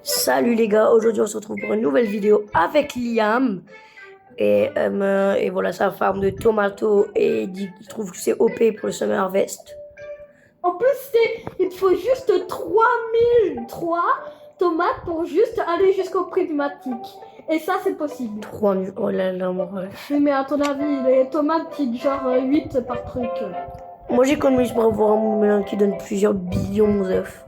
Salut les gars, aujourd'hui on se retrouve pour une nouvelle vidéo avec Liam. Et voilà, sa farm de tomato et il trouve que c'est OP pour le Summer Harvest. En plus, il te faut juste 3003 tomates pour juste aller jusqu'au prismatique. Et ça, c'est possible. 3000, oh là là, mon rêve. Oui, mais à ton avis, les tomates, c'est genre 8 par truc. Moi j'économise pour avoir un moulin qui donne plusieurs billions d'œufs.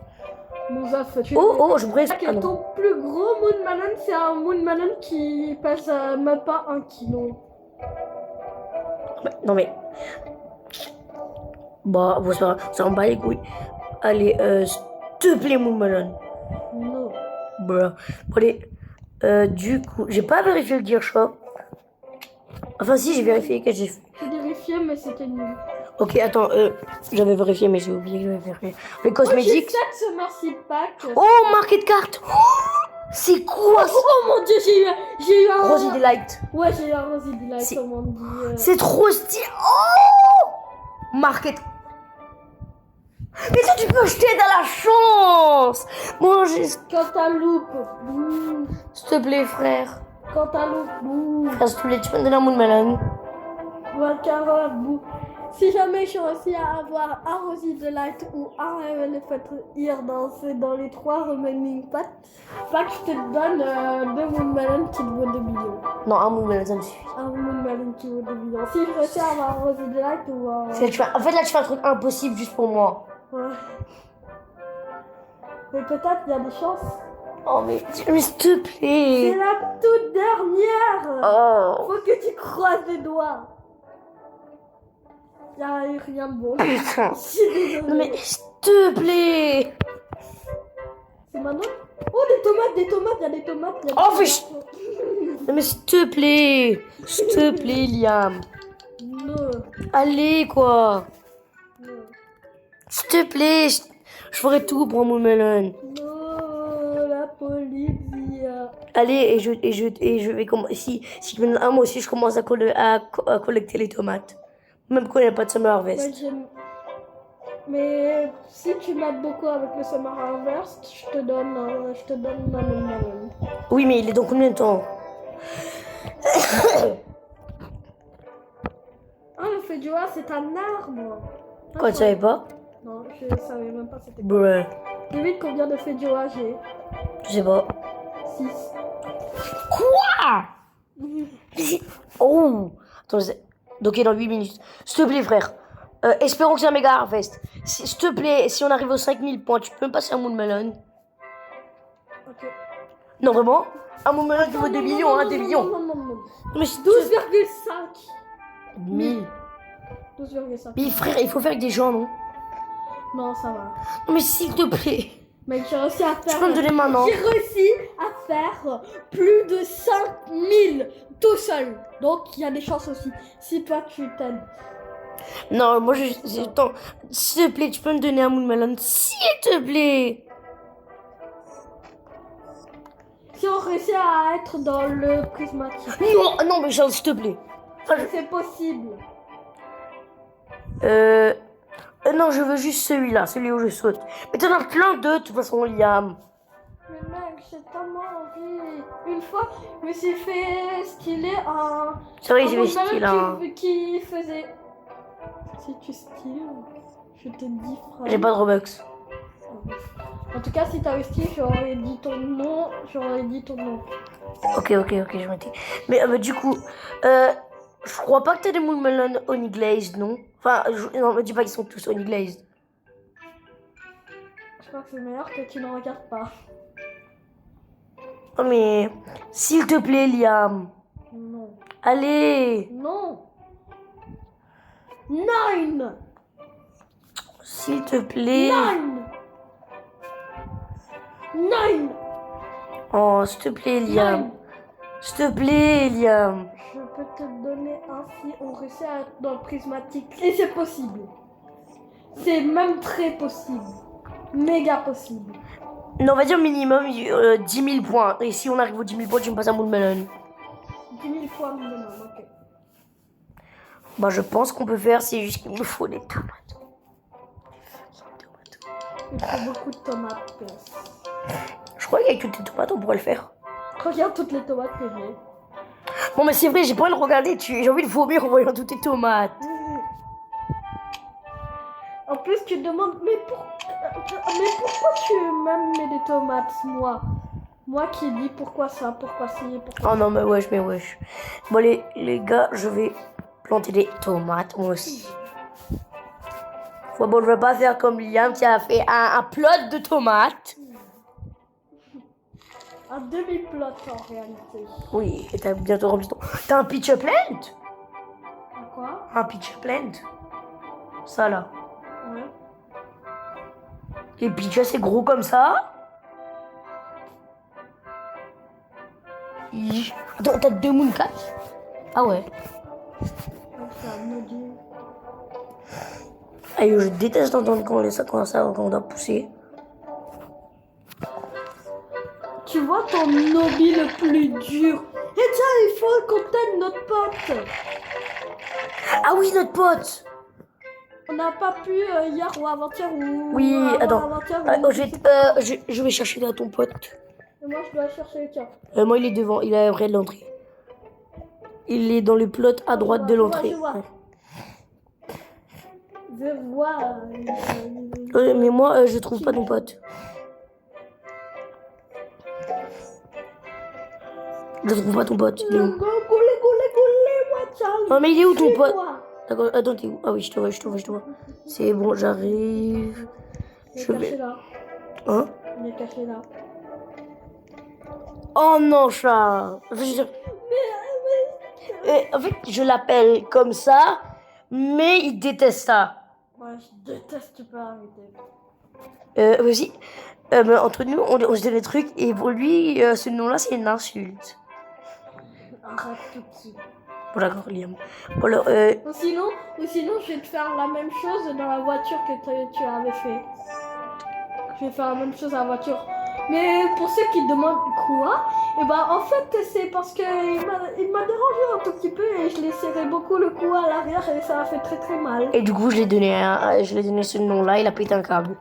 Nos œufs, tu Oh, je brise. sais que ton plus gros moon melon, c'est un moon melon qui pèse même pas 1 kilo. Non mais. Bah, bon, ça en bat les couilles. Allez, s'il te plaît, mon melon. Non. Bon, allez. Du coup, j'ai pas vérifié le gear shop. Enfin, si, j'ai vérifié que j'ai fait. J'ai vérifié, mais c'était nul. Ok, attends, j'avais vérifié, mais j'ai oublié que j'avais vérifié. Les cosmétiques. J'ai 7 Summer Pack. Oh, Market Cart. Oh, c'est quoi ça? Oh mon dieu, j'ai eu un... Rosy Delight. Ouais, j'ai eu un Rosy Delight, C'est- comme on dit. C'est trop stylé. Oh, Market. Mais ça, tu peux acheter dans la chance. Moi, j'ai. Cantaloupe, bouh. S'il te plaît, frère. Cantaloupe, bouh. Frère, s'il te plaît, tu peux me donner un moon melon. Carotte, bouh. Si jamais je réussis à avoir un Rosy Delight ou un Elephant Ear dans les 3 remaining packs, je te donne 2 Moon Melon qui vaut 2 millions. Non, un moon melon, ça me suffit. Un Moon Melon qui vaut 2 millions. Si je réussis à avoir un Rosy Delight ou un... En fait, là, tu fais un truc impossible juste pour moi. Ouais. Mais peut-être il y a des chances. Oh, mais s'il te C'est plaît. la toute dernière. Oh. Faut que tu croises les doigts. Il n'y a eu rien de bon. Putain. Je suis désolée. Non, mais s'il te plaît. C'est maintenant? Oh, des tomates, il y a des tomates. Il y a des Oh, tomates. fais Non, mais s'il te plaît. S'il te plaît, Liam. Non. Allez, quoi. Non. S'il te plaît. Je ferai tout pour un moon melon. Non, la police. Allez, et je vais commencer. Si je me donne un mois aussi, je commence à collecter les tomates. Même quand il n'y a pas de Summer Harvest. Mais si tu m'aides beaucoup avec le Summer Harvest, je te donne ma melon. Oui, mais il est dans combien de temps? Ah, le Feijoa, c'est un arbre. Quoi, tu savais pas? Non, je savais même pas c'était quoi. Bruh. Devine combien de Feijoa j'ai? Je sais pas. 6. Quoi? Oh! Attends, donc il est dans 8 minutes. S'il te plaît, frère. Espérons que c'est un méga harvest. S'il te plaît, si on arrive aux 5000 points, tu peux me passer un moon melon? Ok. Non, vraiment? Un moon melon qui vaut 2 millions, hein, 2 millions. Non. Mais c'est 12,5. 1000. 12,5. Mais frère, il faut faire avec des gens, non? Non, ça va. Non, mais s'il te plaît. Mec, j'ai réussi à Tu faire... peux me donner maintenant? J'ai réussi à faire plus de 5000 tout seul. Donc, il y a des chances aussi. Si toi, tu t'aides. Non, moi attends, s'il te plaît, tu peux me donner un moon melon? S'il te plaît. Si on réussit à être dans le prismatique. Non, mais Charles, s'il te plaît. C'est possible. Non, je veux juste celui-là, celui où je saute. Mais t'en as plein d'autres, de toute façon, Liam. Mais mec, j'ai tellement envie. Une fois, je me suis fait styler un... C'est vrai, un j'ai modèle style, hein. qui faisait... Si tu styles, je te dis frère. J'ai pas de Robux. En tout cas, si t'avais stylé, j'aurais dit ton nom. Ok, je m'étais. Mais du coup, je crois pas que t'as des moon melon honey glazed, non? Enfin, non, me dis pas qu'ils sont tous honey glazed. Je crois que c'est meilleur que tu ne regardes pas. Oh, mais s'il te plaît, Liam. Non. Allez, Non. 9. s'il te plaît. 9. Oh, s'il te plaît, Liam. S'il te plaît, Liam. Je peux te donner un si on réussit à être dans le prismatique. Et c'est possible. C'est même très possible. Méga possible. Non, on va dire minimum 10 000 points. Et si on arrive aux 10 000 points, tu me passes un moon melon. 10 000 fois minimum, ok. Bah, je pense qu'on peut faire, c'est juste qu'il me faut des tomates. Il faut beaucoup de tomates. crois qu'avec toutes les tomates, on pourrait le faire. Regarde toutes les tomates que j'ai. Bon, mais c'est vrai, j'ai pas envie de regarder. J'ai envie de vomir en voyant toutes les tomates. En plus, tu te demandes, mais pourquoi tu m'aimes des tomates, moi? Moi qui dis pourquoi ça, pourquoi ci, pourquoi... Oh non, mais wesh. Bon, les gars, je vais planter des tomates, moi aussi. Bon, je vais pas faire comme Liam qui a fait un plot de tomates. Un demi-plot en réalité. Oui, et t'as bientôt rempli ton... T'as un pitcher plant? Quoi? Un pitcher plant. Ça, là. Ouais. Les pitchers, c'est gros comme ça. Attends, t'as 2 mooncats? Ah ouais. Aïe, je déteste entendre quand on doit pousser. Tu vois ton hobby le plus dur. Et tiens, il faut qu'on t'aide notre pote. Ah oui, notre pote. On n'a pas pu hier ou avant-hier ou... Oui, attends. avant-hier, Je vais chercher là ton pote. Et moi, je dois chercher le tien. Moi, il est devant. Il est près de l'entrée. Il est dans le plot à droite de l'entrée. Je vois. Mais moi, je trouve pas ton pote. Je trouve pas ton pote. Il est où? Non, mais il est où ton pote? D'accord, attends, t'es où? Ah oui, je te vois. C'est bon, j'arrive. Il est caché là. Hein? Il est caché là. Oh non, chat. En fait, je l'appelle comme ça, mais il déteste ça. Moi, je déteste pas arrêter. Vas-y. Mais entre nous, on se dit des trucs, et pour lui, ce nom-là, c'est une insulte. Arrête tout de suite. Bon, d'accord, Liam. Bon, alors, Ou sinon, je vais te faire la même chose dans la voiture que tu avais fait. Je vais faire la même chose à la voiture. Mais pour ceux qui demandent quoi, et ben en fait c'est parce que il m'a dérangé un tout petit peu et je l'ai serré beaucoup le cou à l'arrière et ça a fait très très mal. et du coup, je lui ai donné ce nom-là, il a pété un câble.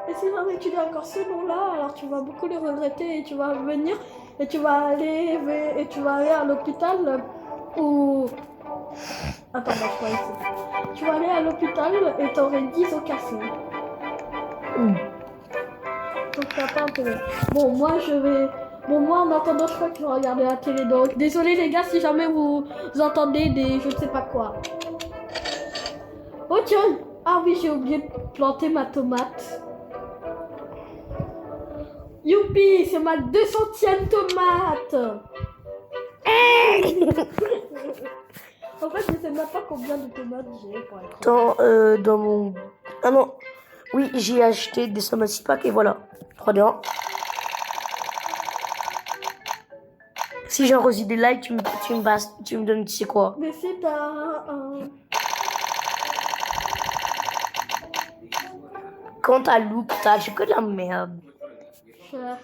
Et si jamais tu dis encore ce nom-là, alors tu vas beaucoup le regretter et tu vas venir et tu vas aller à l'hôpital ou... Attends, moi je crois ici. Tu vas aller à l'hôpital et t'aurais 10 os cassés. Donc t'as pas intérêt. Bon, moi en attendant, je crois que je vais regarder la télé. Donc, désolé les gars si jamais vous entendez des je ne sais pas quoi. Oh tiens! Ah oui, j'ai oublié de planter ma tomate. Youpi! C'est ma 200e tomate! En fait, je sais même pas combien de tomates j'ai pour être... Dans mon... Ah non. Oui, j'ai acheté des tomates 6 packs et voilà. 3 2 1. Si j'ai reçu des likes, tu me donnes, tu sais quoi. Mais si t'as un... Quand t'as look, j'ai que de la merde. Cher.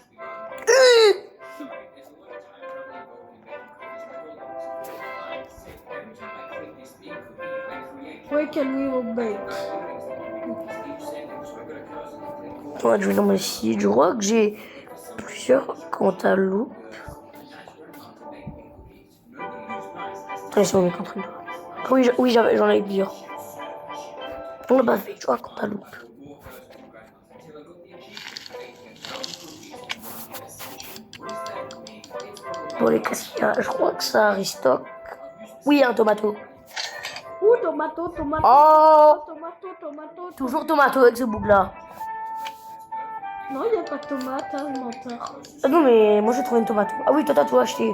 Where can we will bake? Ouais, je vais dans ma site. Je crois que j'ai plusieurs cantaloupes. Ils sont mes cantaloupes. Oui, j'en avais plusieurs. On l'a pas fait, je crois, cantaloupe. Bon, les cassia, je crois que ça restock. Oui, un tomato. Ouh, tomato. Oh! Tomato. Toujours tomato avec ce bouc-là. Non, il n'y a pas de tomate, hein, menteur. Ah non, mais moi j'ai trouvé une tomato. Ah oui, toi t'as tout acheté.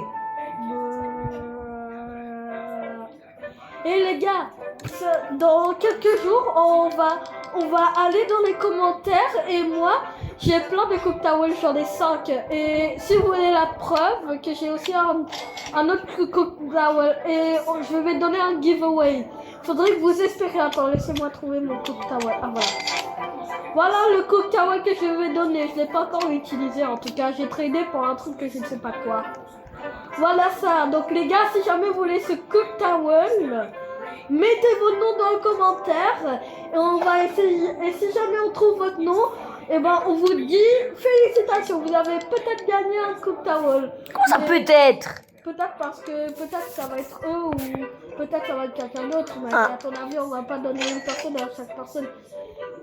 Et les gars, dans quelques jours, on va aller dans les commentaires et moi, j'ai plein de cook towels, j'en ai 5. Et si vous voulez la preuve que j'ai aussi un autre cook towel et je vais donner un giveaway. Faudrait que vous espérez. Attends, laissez-moi trouver mon cook towel. Ah voilà. Voilà le cook towel que je vais donner. Je l'ai pas encore utilisé en tout cas. J'ai tradé pour un truc que je ne sais pas quoi. Voilà ça. Donc les gars, si jamais vous voulez ce cook towel, mettez vos noms dans le commentaire et on va essayer. Et si jamais on trouve votre nom, Et ben on vous dit félicitations, vous avez peut-être gagné un Cook Towel. Comment ça Mais peut-être? peut-être parce que peut-être ça va être eux ou peut-être ça va être quelqu'un d'autre. Mais Ah. à ton avis, on va pas donner une personne à chaque personne.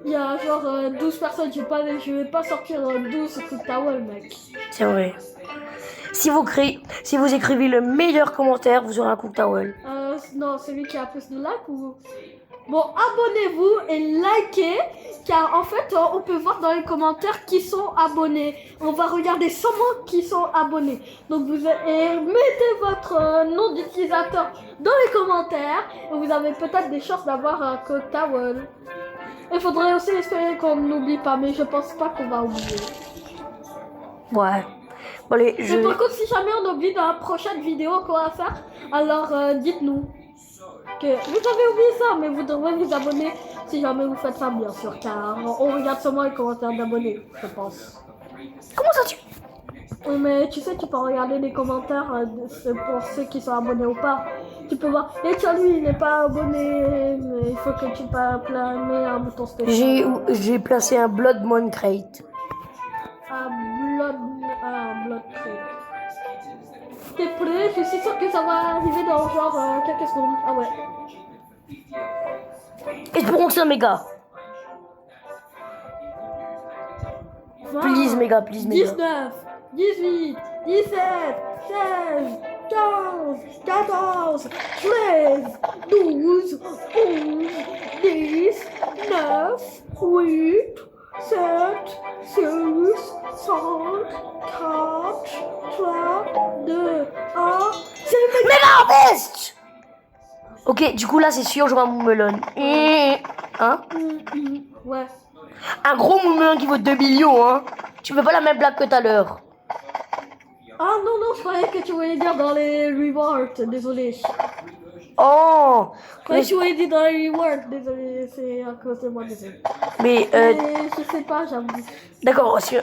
Il y a genre 12 personnes, je vais pas sortir 12 Cook Towel, mec. C'est vrai. Si vous écrivez le meilleur commentaire, vous aurez un Cook Towel. Non, celui qui a plus de likes ou... Bon, abonnez-vous et likez, car en fait, on peut voir dans les commentaires qui sont abonnés. On va regarder seulement qui sont abonnés. Donc, mettez votre nom d'utilisateur dans les commentaires et vous avez peut-être des chances d'avoir un Cook Towel. Il faudrait aussi espérer qu'on n'oublie pas, mais je pense pas qu'on va oublier. Ouais. Bon, allez, Mais par contre, si jamais on oublie dans la prochaine vidéo qu'on va faire, alors dites-nous que vous avez oublié ça, mais vous devrez vous abonner si jamais vous faites ça, bien sûr, car on regarde seulement les commentaires d'abonnés, je pense. Comment ça tu... Oui, mais tu sais, tu peux regarder les commentaires pour ceux qui sont abonnés ou pas. Tu peux voir, et tiens, lui, il n'est pas abonné, mais il faut que tu mets un bouton spécial. J'ai placé un Blood Moon Crate. Un blood crate. T'es prêt? Je suis sûr que ça va arriver dans genre quelques secondes. Ah ouais. Espérons que c'est un méga. Please méga, please méga. 19, 18, 17, 16, 15, 14, 13, 12, 11, 10, 9, 8, 7, 6, 5, 4, 3, 2, 1. C'est le méga Harvest! Ok, du coup là c'est sûr, j'aurai un Moumelon. Hein? Ouais. Un gros Moumelon qui vaut 2 millions, hein? Tu fais pas la même blague que tout à l'heure. Ah non, je croyais que tu voulais dire dans les rewards, désolé. Oh! Je croyais que tu voulais dire dans les rewards, désolé, c'est à cause de moi, désolé. Mais je sais pas, j'avoue. d'accord, s'il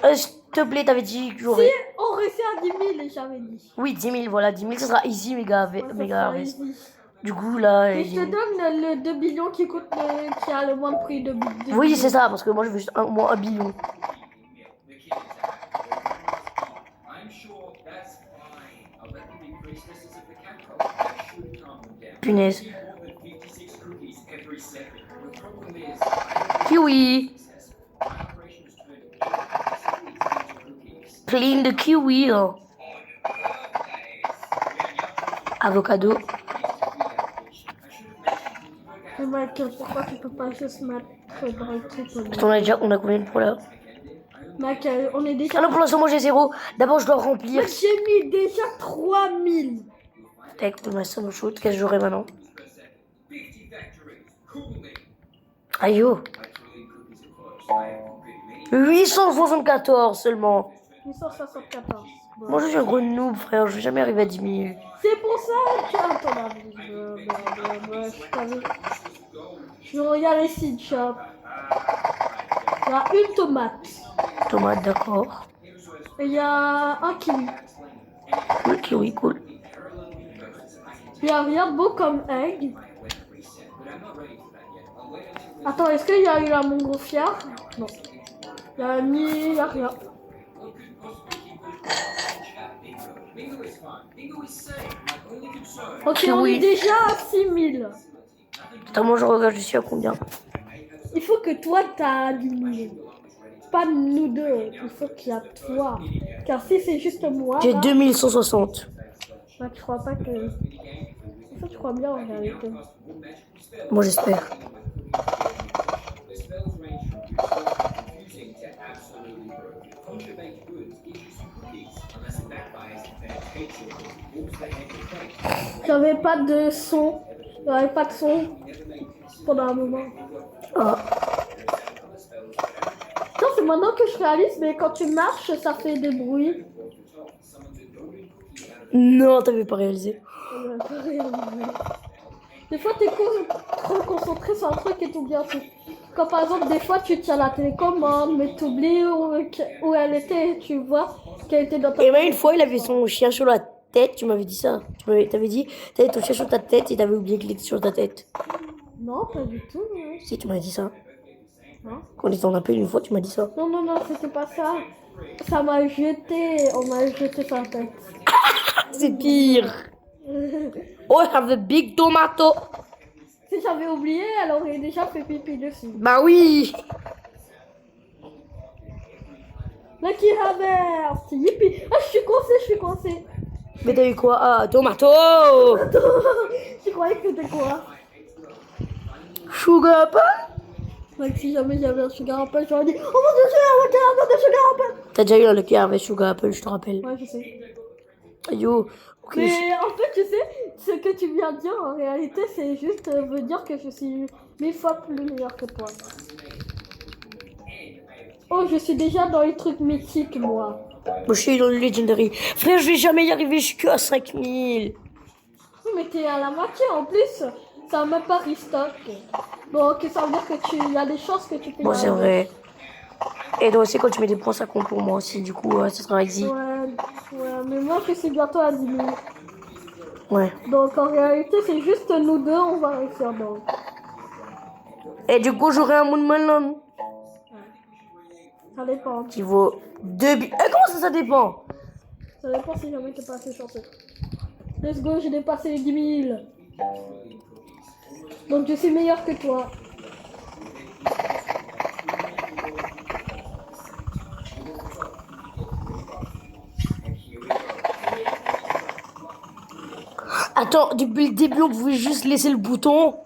te plaît, t'avais dit que Si j'aurais... on réussit à 10 000, et j'avais dit. Oui, 10 000, voilà, 10 000, ça sera easy, méga, Ouais, ça méga sera Harvest. easy. Du coup là... Et je te donne le 2 billions qui coûte qui a le moins de prix de Oui, c'est ça, parce que moi je veux juste au moins 1 billion. Punaise. Kiwi. Clean the kiwi. Oh. Avocado. Mais Michael, pourquoi tu peux pas juste mettre dans le truc On a combien pour là? Michael, on est déjà... Ah non, pour l'instant moi j'ai 0. D'abord je dois remplir. Mais j'ai mis déjà 3000. Tac, de ma somme chaude, qu'est-ce que j'aurai maintenant? Aïe oh. 874 seulement. 874. Bon. Moi je suis un gros noob frère, je vais jamais arriver à 10 000. C'est pour ça que... Attends, je regarde les seed shop. Il y a une tomate. Tomate, d'accord. Et il y a un kiwi. Cool, kiwi, cool. Il y a rien de beau comme egg. Attends, est-ce qu'il y a eu la montgolfière? Non. Il y a rien. Ok, Kiwi. on est déjà à 6000. Attends, moi je regarde, je suis à combien? Il faut que toi t'as 10 000. Pas nous deux, il faut qu'il y a toi. Car si c'est juste moi. J'ai là, 2160. bah, tu crois pas que. En fait, tu crois bien en réalité. Moi j'espère. J'avais pas de son. J'avais pas de son pendant un moment. Ah. Tiens, c'est maintenant que je réalise, mais quand tu marches, ça fait des bruits. Non, t'avais pas réalisé. Des fois, t'es trop concentré sur un truc et t'oublies un truc. Quand par exemple, des fois, tu tiens la télécommande, mais t'oublies où elle était, tu vois qu'elle était dans ta... Et même une fois, il avait son chien sur la tête, tu m'avais dit ça. T'avais dit, t'avais ton chien sur ta tête et t'avais oublié qu'il était sur ta tête. Non, pas du tout. Si, tu m'avais dit ça. Hein? Quand on était en appel une fois, tu m'as dit ça. Non, non, non, c'était pas ça. Ça m'a jeté. On m'a jeté sa tête. C'est pire. Oh, I have a big tomato. Si j'avais oublié, elle aurait déjà fait pipi dessus. Bah oui. Lucky Harvest. Yippie. Ah, je suis coincée. Mais t'as eu quoi? Ah, tomato. Je croyais que c'était quoi? Sugar apple. Donc si jamais j'avais un sugar apple, j'aurais dit oh mon dieu, j'ai un Lucky Harvest de sugar apple. T'as déjà eu un Lucky Harvest Sugar Apple, je te rappelle. Ouais, je sais. Yo. Ok. Mais en fait, tu sais, ce que tu viens de dire en réalité, c'est juste veut dire que je suis 1000 fois plus meilleur que toi. Oh, je suis déjà dans les trucs mythiques, moi. Moi, je suis dans le Legendary. Frère, je vais jamais y arriver, je suis que à 5000. Oui, mais t'es à la moitié en plus. Ça n'a même pas restock. Donc, ça veut dire que il y a des chances que tu peux y Bon, c'est arriver. vrai. Et donc aussi, quand tu mets des points, ça compte pour moi aussi. Du coup, ça sera easy. Ouais, mais moi, je suis bientôt à 10 000. Ouais. Donc, en réalité, c'est juste nous deux, on va réussir donc. Et du coup, j'aurai un Moon Melon Ça dépend. qui vaut 2 billes. Eh, comment ça dépend? Ça dépend si jamais t'es pas assez chanceux. Let's go, j'ai dépassé les 10 000. Donc je suis meilleur que toi. Attends, depuis le début, on pouvait juste laisser le bouton.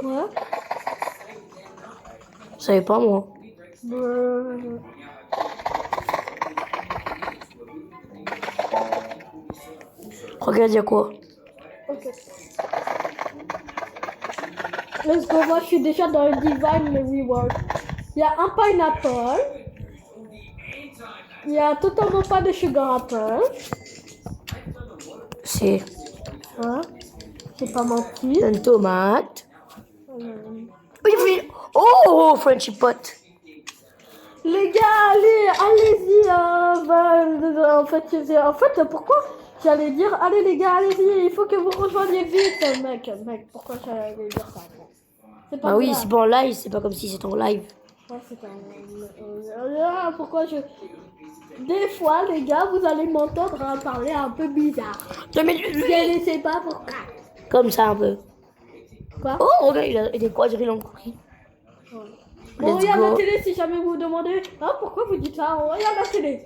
Ouais. Je savais pas, moi. Regarde, il y a quoi? Ok. Let's go, moi je suis déjà dans le Divine Reward. Il y a un pineapple. Il y a totalement pas de sugar apple. C'est Hein? J'ai pas menti. une tomate. Oui, oui. Oh, Frenchy pot. Les gars, allez-y. En fait, pourquoi j'allais dire, allez les gars, allez-y, il faut que vous rejoigniez vite, mec, pourquoi j'allais dire ça? C'est pas Bah oui, grave. c'est pas en live, c'est pas comme si c'était en live. Ouais, c'est pourquoi je... Des fois, les gars, vous allez m'entendre parler un peu bizarre. Non, mais Je ne sais pas pourquoi. comme ça un peu. Quoi? Oh, regarde, il a des quadrilles cookies. Ouais. On Let's regarde go. la télé si jamais vous vous demandez pourquoi vous dites ça, on regarde la télé.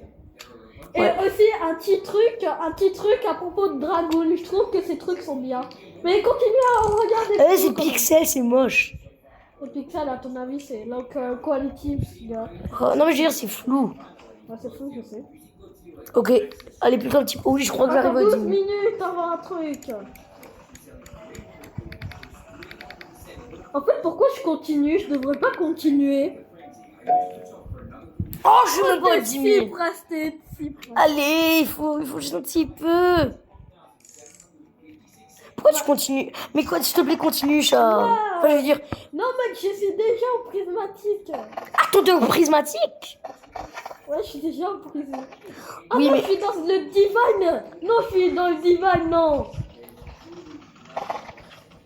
Et Ouais. aussi un petit truc à propos de Dragoon, je trouve que ces trucs sont bien. Mais continuez à regarder. Eh, c'est pixel, c'est moche. Le pixel, à ton avis, c'est donc quality, gars. Oh, non, mais je veux dire, c'est flou. Ouais, c'est fou, je sais. Ok, allez, plus un petit peu. Oui, je crois que Attends j'arrive à 12 10 000. minutes avant un truc. En fait, pourquoi je continue? Je devrais pas continuer. Oh, je suis même pas à 10 000. Si presse, t'es si presse. Allez, il faut juste un petit peu. Pourquoi tu continues? Mais quoi, s'il te plaît, continue, Charles. Enfin, je veux dire, Non, mec, je suis déjà au prismatique. attends, t'es au prismatique. Ouais, je suis déjà au prismatique. Ah Oui, non, mais- je suis dans le divine. Non, je suis dans le divine, non.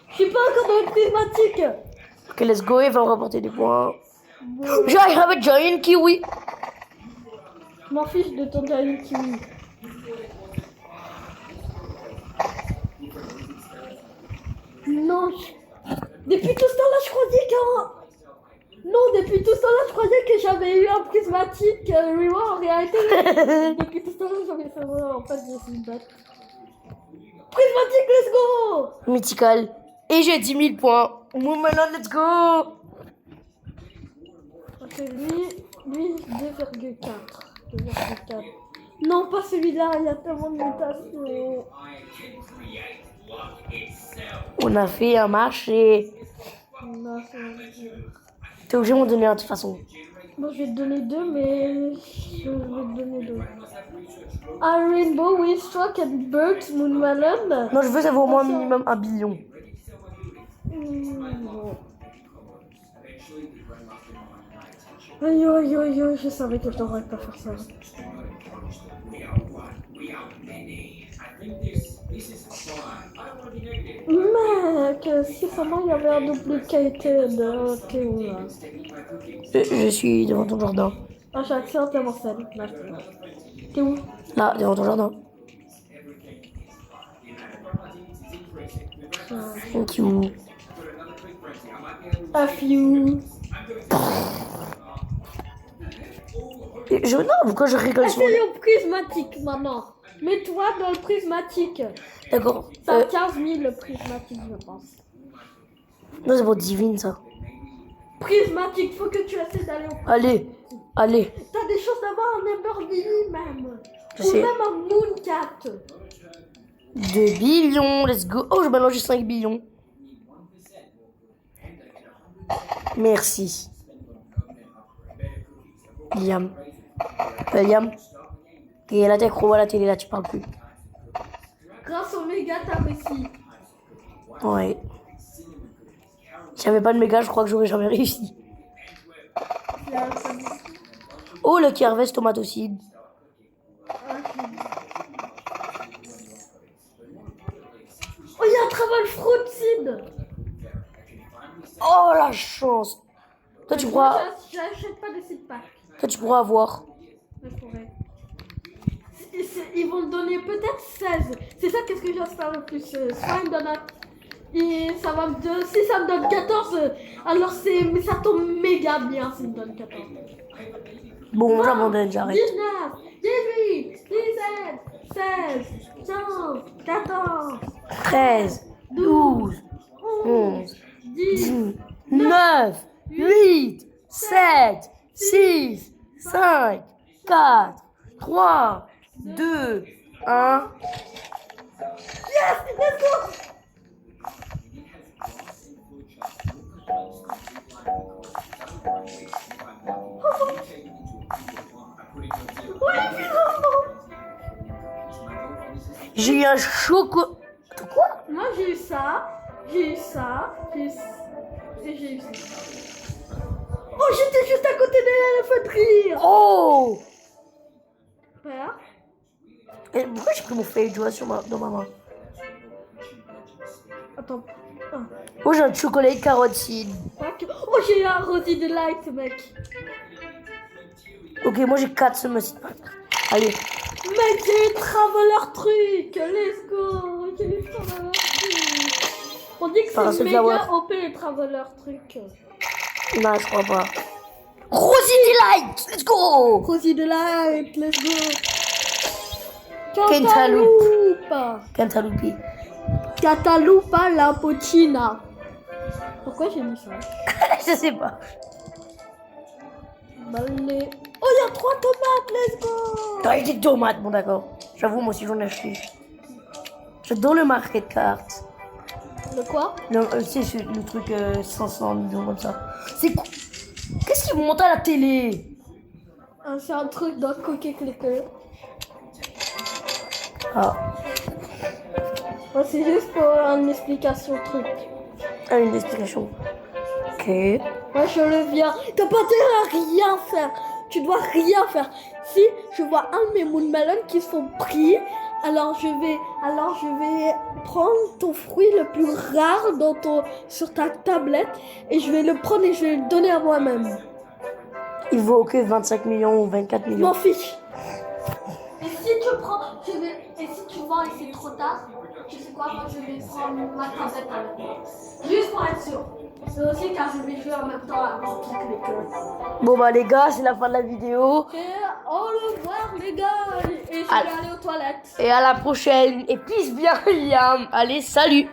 Je suis pas encore dans le prismatique. Ok, let's go, il va me rapporter des points. Bon, I have a giant kiwi. je m'en fiche de ton giant kiwi. Non, depuis tout ce temps-là, je croyais que... Non, depuis tout ce temps-là, je croyais que j'avais eu un prismatique reward. En réalité, depuis tout ce temps-là, j'avais fait... En fait, je suis une bête. Prismatique, let's go. Mythical. Et j'ai 10 000 points. Moumana, let's go. Ok, lui 2,4. 2,4. Non, pas celui-là, il y a tellement de mutations. On a fait un marché. Non, c'est... T'es obligé de m'en donner un de toute façon. Bon, je vais te donner deux, mais je vais te donner deux. Un rainbow, windstroke and bird, moonmelon. Non, je veux ça vaut au moins minimum 1 billion. Bon. Aïe, aïe, aïe, aïe, je savais que je devrais pas faire ça. Mec, si seulement il y avait un duplicated Théo là. Je suis devant ton jardin. Ah, j'ai accès à tellement scène. Là, t'es où? Là, devant ton jardin. Thank you. F you. Je non, pourquoi je rigole sur Essaye au prismatique maintenant. Mets-toi dans le prismatique. D'accord. T'as 15 000 prismatiques, je pense. Non, c'est pour divine ça. Prismatique, faut que tu essaies d'aller au. Allez, allez. T'as des chances d'avoir un Emberbilly même. Je Ou sais. même un Mooncat. 2 billions, let's go. Oh, je mélange 5 billions. Merci. Liam. Liam. Et là, t'es accro à la télé, là, tu parles plus. Grâce au méga, t'as réussi. Ouais. Si j'avais pas de méga, je crois que j'aurais jamais réussi. Oh, le Kervest tomatocide. Oh, il y a un travail fruit seed. Oh, la chance. Toi, tu pourras, J'achète pas de seed pack. toi, tu pourras avoir. Je pourrais. Ils vont me donner peut-être 16. C'est ça qu'est-ce que j'espère le plus. Soit ils me donnent et ça va me donner. Si ça me donne 14, alors c'est. Mais ça tombe méga bien s'ils me donnent 14. Bon, j'abandonne, j'arrête. 19, 18, 17, 16, 15, 14, 13, 12, 11, 10, 9, 8, 7, 6, 5, 4, 3, 2, 1. Yes, let's go! J'ai eu un chocolat. Quoi? Moi j'ai eu ça, j'ai eu ça, j'ai eu ça, et j'ai eu ça. Oh, j'étais juste à côté de l'éléphant rire. Oh! Père. Et pourquoi j'ai pris mon fade joie dans ma main? Attends. Ah. Oh, j'ai un chocolat carotte seed. Oh, j'ai eu un Rosy Delight, mec. Ok, moi j'ai 4 semences. Allez. Mec, j'ai eu Traveler Truc. Let's go. J'ai eu Traveler Truc. On dit que c'est méga OP les Traveler Truc. Non, je crois pas. Rosy Delight, let's go. Rosy Delight, let's go. Cantaloupe. Cantaloupe. Catalupa la Pocina. Pourquoi j'ai mis ça? Je sais pas. Balai. Oh, il y a 3 tomates, let's go. T'as des tomates, bon d'accord. J'avoue, moi aussi j'en ai acheté. J'adore le market cart. Le quoi? C'est le truc 500 millions comme ça. C'est quoi? Qu'est-ce qu'ils vont monter à la télé? C'est un truc dans Cookie Clicker. Ah. Ouais, c'est juste pour une explication truc. Ah, une explication. Ok. Ouais, je le viens. T'as pas intérêt à rien faire. Tu dois rien faire. Si je vois un de mes moonmelons qui sont pris, alors je vais prendre ton fruit le plus rare sur ta tablette et je vais le prendre et je vais le donner à moi-même. Il vaut que 25 millions ou 24 millions. M'en fiche. Et si tu prends, et si tu vends et c'est trop tard, tu sais quoi, moi je vais prendre ma tablette avec moi. Juste pour être sûr. C'est aussi car je vais jouer en même temps à Cookie Clicker. Bon bah les gars, c'est la fin de la vidéo. Et au revoir les gars. Et je vais aller aux toilettes. Et à la prochaine. Et peace bien Liam. Allez, salut.